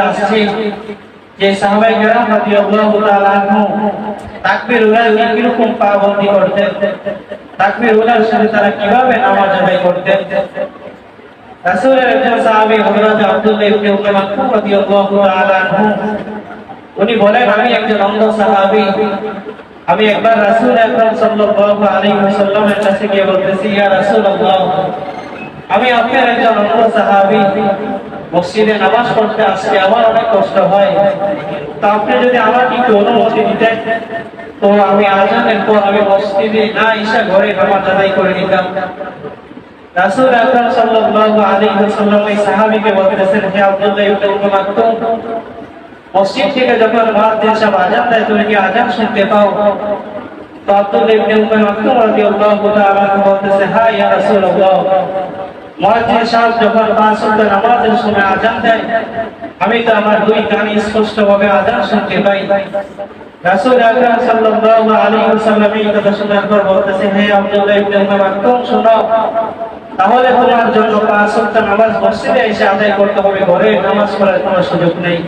আসছে যে সাহাবায়ে কেরাম রাদিয়াল্লাহু তাআলা আনহু তাকবীর উলায় কিরকম পাবন্দি করতেন, তাকবীর উলার সাথে তারা কিভাবে নামাজ আদায় করতেন। রাসূলের একজন সাহাবী হযরত আব্দুল্লাহ ইবনে উম্মে মাকতুম রাদিয়াল্লাহু তাআলা আনহু উনি বলেন, আমি একজন অন্ধ সাহাবী, আমি একবার রাসূল আকরাম সাল্লাল্লাহু আলাইহি ওয়াসাল্লামের কাছে গিয়ে বলতেছি, ইয়া রাসূলুল্লাহ, আমি আপনার একজন অন্ধ সাহাবী, মসজিদে নামাজ পড়তে আসছি, আমার অনেক কষ্ট হয়, তা আপনি যদি আমাকে একটু অনুমতি দিতেন তো আমি আযানের পর আমি মসজিদে না এসে ঘরে নামাজ আদায় করে নিতাম। রাসূল আকরাম সাল্লাল্লাহু আলাইহি ওয়াসাল্লাম এই সাহাবীকে বলতেছেন, হে আব্দুল্লাহ ইবনে উম্মে মাকতুম, মসজিদ থেকে যখন মুয়াজ্জিন সাহেব আযান দেয় তুমি কি আযান শুনতে পাও? তো আব্দুল্লাহ ইবনে উম্মে মাকতুম রাদিয়াল্লাহু তাআলা বলতেছে, হ্যাঁ ইয়া রাসূলুল্লাহ, মুয়াজ্জিন সাহেব যখন পাঁচ ওয়াক্ত নামাজের সময় আযান দেয় আমি তো আমার দুই কানে স্পষ্টভাবে আযান শুনতে পাই। রাসূল আকরাম সাল্লাল্লাহু আলাইহি ওয়াসাল্লাম এই কথা শোনার পর বলতেছে, হে আব্দুল্লাহ ইবনে উম্মে মাকতুম, শোনো, তাহলে তোমার জন্য পাঁচ ওয়াক্ত নামাজ মসজিদে এসে আদায় করতে হবে, ঘরে নামাজ পড়ার কোনো সুযোগ নেই।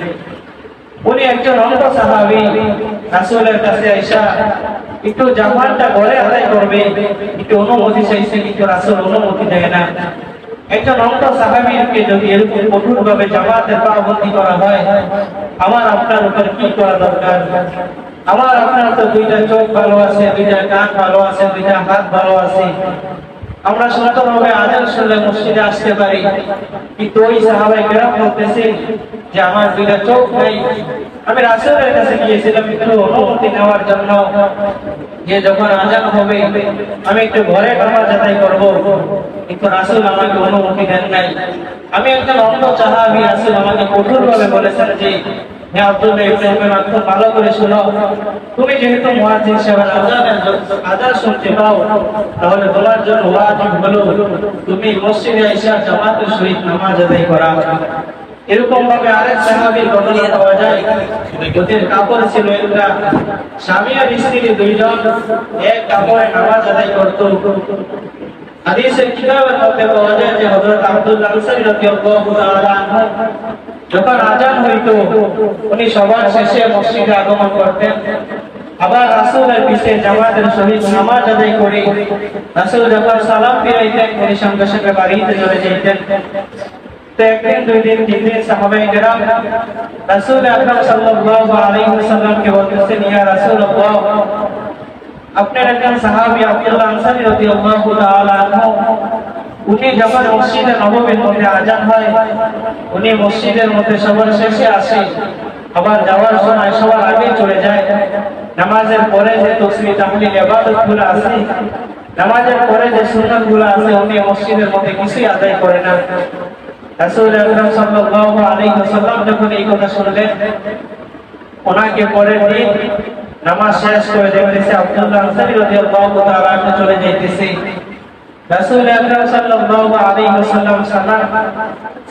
উনি একজন অন্ধ সাহাবী, রাসূলের কাছে আয়েশা একটু জামাতটা ঘরে আদায় করবে একটু অনুমতি চাইছে, কিন্তু রাসূল অনুমতি দেয় না। একজন অন্ধ সাহাবীকে যদি এরকম কঠোরভাবে জামাতের পাবন্দি করা হয়, আমার আপনার উপর কি করা দরকার? আমার আপনার তো দুইটা চোখ ভালো আছে, দুইটা কান ভালো আছে, দুইটা হাত ভালো আছে, আমরা সুন্দরভাবে আযান শুনলে মসজিদে আসতে পারি, কিন্তু ওই সাহাবায়ে কেরাম বলতেছে যে আমার দুইটা চোখ নাই। আমি রাসূলের কাছে গিয়েছিলাম একটু অনুমতি নেওয়ার জন্য যে যখন আযান হবে আমি একটু ঘরে নামাজ আদায় করব, কিন্তু রাসূল আমাকে অনুমতি দেন নাই। আমি একজন অন্ধ সাহাবী, রাসূল আমাকে কঠোরভাবে বলেছেন যে, হে আব্দুল্লাহ ইবনে উম্মে মাকতুম, ভালো করে শোনো, তুমি যেহেতু মুয়াজ্জিন সাহেবের আযান শুনতে পাও, তাহলে তোমার জন্য ওয়াজিব হলো তুমি মসজিদে এসে জামাতের সহিত নামাজ আদায় করা। এরকম ভাবে আরেক সাহাবীর ঘটনা পাওয়া যায়, ওদের কাপড় ছিল একটা, স্বামী আর স্ত্রী দুইজন এক কাপড়ে নামাজ আদায় করত। হাদিসের কিতাবের মধ্যে পাওয়া যায় যে হযরত আব্দুল্লাহ আনসারী রাদিয়াল্লাহু তাআলা আনহু যখন আযান হইতো উনি সবার শেষে মসজিদে আগমন করতেন, আবার রাসূলের পিছে জামাতের সহিত নামাজ আদায় করে রাসূল যখন সালাম ফিরাইতেন উনি সঙ্গে সঙ্গে বাড়িতে চলে যেতেন। তো একদিন, দুই দিন, তিন দিন সাহাবায়ে কেরাম রাসূল আকরাম সাল্লাল্লাহু আলাইহি ওয়াসাল্লামকে বলতেছেন, ইয়া রাসূলুল্লাহ, আপনার একজন সাহাবী আব্দুল্লাহ আনসারী রাদিয়াল্লাহু তাআলা আনহু উনি যখন মসজিদে নববীর মধ্যে আযান হয় উনি মসজিদের মধ্যে সবার শেষে আসে, আবার যাওয়ার সময় সবার আগে চলে যায়। নামাজের পরে যে তাসবিহ তাহলিল ইবাদতগুলো আছে, নামাজের পরে যে সুন্নাতগুলো আছে উনি মসজিদের মধ্যে কিছুই আদায় করে না। রাসূল আকরাম সাল্লাল্লাহু আলাইহি ওয়াসাল্লাম যখন এই কথা শুনলেন, ওনাকে পরের দিন নামাজ শেষ করে দেখতেছে আব্দুল্লাহ আনসারী রাদিয়াল্লাহু তাআলা আনহু চলে যাইতেছে। রাসূল আকরাম সাল্লাল্লাহু আলাইহি ওয়াসাল্লাম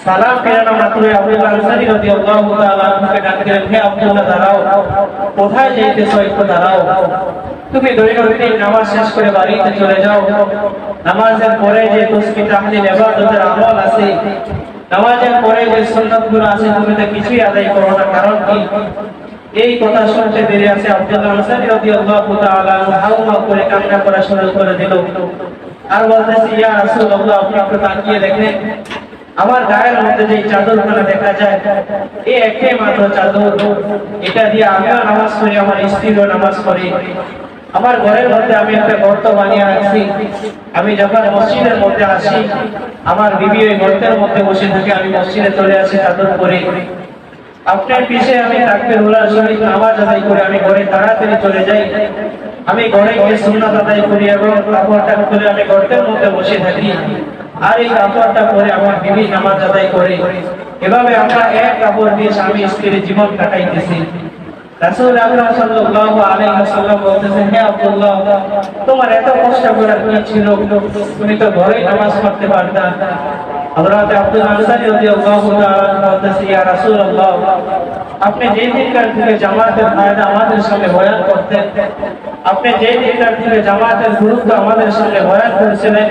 সালাম ফেরানো মাত্র আব্দুল্লাহ আনসারী রাদিয়াল্লাহু তাআলা আনহুকে ডাক দিলেন, হে আব্দুল্লাহ, দাঁড়াও, কোথায় যাইতেছো? একটু দাঁড়াও, তুমি দৈনন্দিন নামাজ শেষ করে বাড়িতে চলে যাও। নামাজের পরে যে তাসবিহ তাহলিল ইবাদতের আমল আছে, নামাজের পরে যে সুন্নাতগুলো আছে তুমি তো কিছুই আদায় করো না, কারণ কি? এই কথা শুনতে দেরি আছে আব্দুল্লাহ আনসারী রাদিয়াল্লাহু তাআলা হাওমা করে কান্না করা শুরু করে দিল আর বলতেছে, ইয়া রাসূলুল্লাহ, আপনি একটু তাকিয়ে দেখেন, আমার গায়ের মধ্যে যে চাদরখানা দেখা যায় এই একটাই মাত্র চাদর, এটা দিয়ে আমিও নামাজ পড়ি, আমার স্ত্রীও নামাজ পড়ে, আমার ঘরের মধ্যে আমি একটা গর্ত বানিয়ে রাখছি, আমি যখন মসজিদের মধ্যে আসি আমার বিবি ওই গর্তের মধ্যে বসে থাকে, আমি মসজিদে চলে আসি চাদর পরে, আপনার পিছে আমি তাকবীর উলার সহিত নামাজ আদায় করে আমি ঘরে তাড়াতাড়ি চলে যাই, আমি ঘরে গিয়ে সুন্নাত আদায় করি এবং কাপড়টা খুলে আমি গর্তের মধ্যে বসে থাকি, আর এই কাপড়টা পরে আমার বিবি নামাজ আদায় করে, এভাবে আমরা এক কাপড় দিয়ে স্বামী স্ত্রীর জীবন কাটাইতেছি। রাসূল আকরাম সাল্লাল্লাহু আলাইহি ওয়াসাল্লাম বলতেছেন, হে আব্দুল্লাহ, তোমার এত কষ্ট করার কি ছিল? তুমি তো ঘরেই নামাজ পড়তে পারতা। হযরত আব্দুল্লাহ আনসারী রাদিয়াল্লাহু তাআলা বলতেছেন, ইয়া রাসূলুল্লাহ, আপনি যেই দিনকার থেকে জামাতের ফায়দা আমাদের সামনে বয়ান করতেন, আপনি যেই দিনকার থেকে জামাতের গুরুত্ব আমাদের সামনে বয়ান করেছিলেন,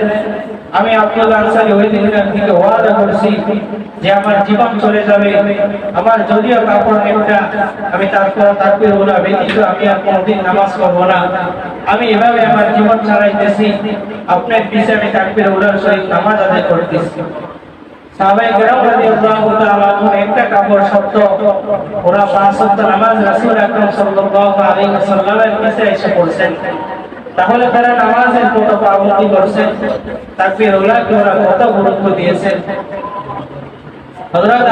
আমি আব্দুল্লাহ আনসারী ওই দিনকার থেকে ওয়াদা করছি যে আমার জীবন চলে যাবে, আমার যদিও কাপড় একটা আমি তারপর তাকবীর উলা ব্যতীত আমি আর কোনোদিন নামাজ পড়বো না, আমি এভাবে আমার জীবন চালাইতেছি, আপনার পিছে আমি তাকবীর উলার সহিত নামাজ আদায় করতেছি। সাহাবায়ে কেরাম রাদিয়াল্লাহু তাআলা আনহু একটা কাপড় শর্ত ওরা 5 ওয়াক্ত নামাজ রাসূল আকরাম সাল্লাল্লাহু আলাইহি ওয়াসাল্লামের পিছে এসে পড়ছেন। তাহলে তারা নামাজের কত পাবন্দি করছেন, তাকবীর উলাকে ওরা কত গুরুত্ব দিয়েছেন। হযরত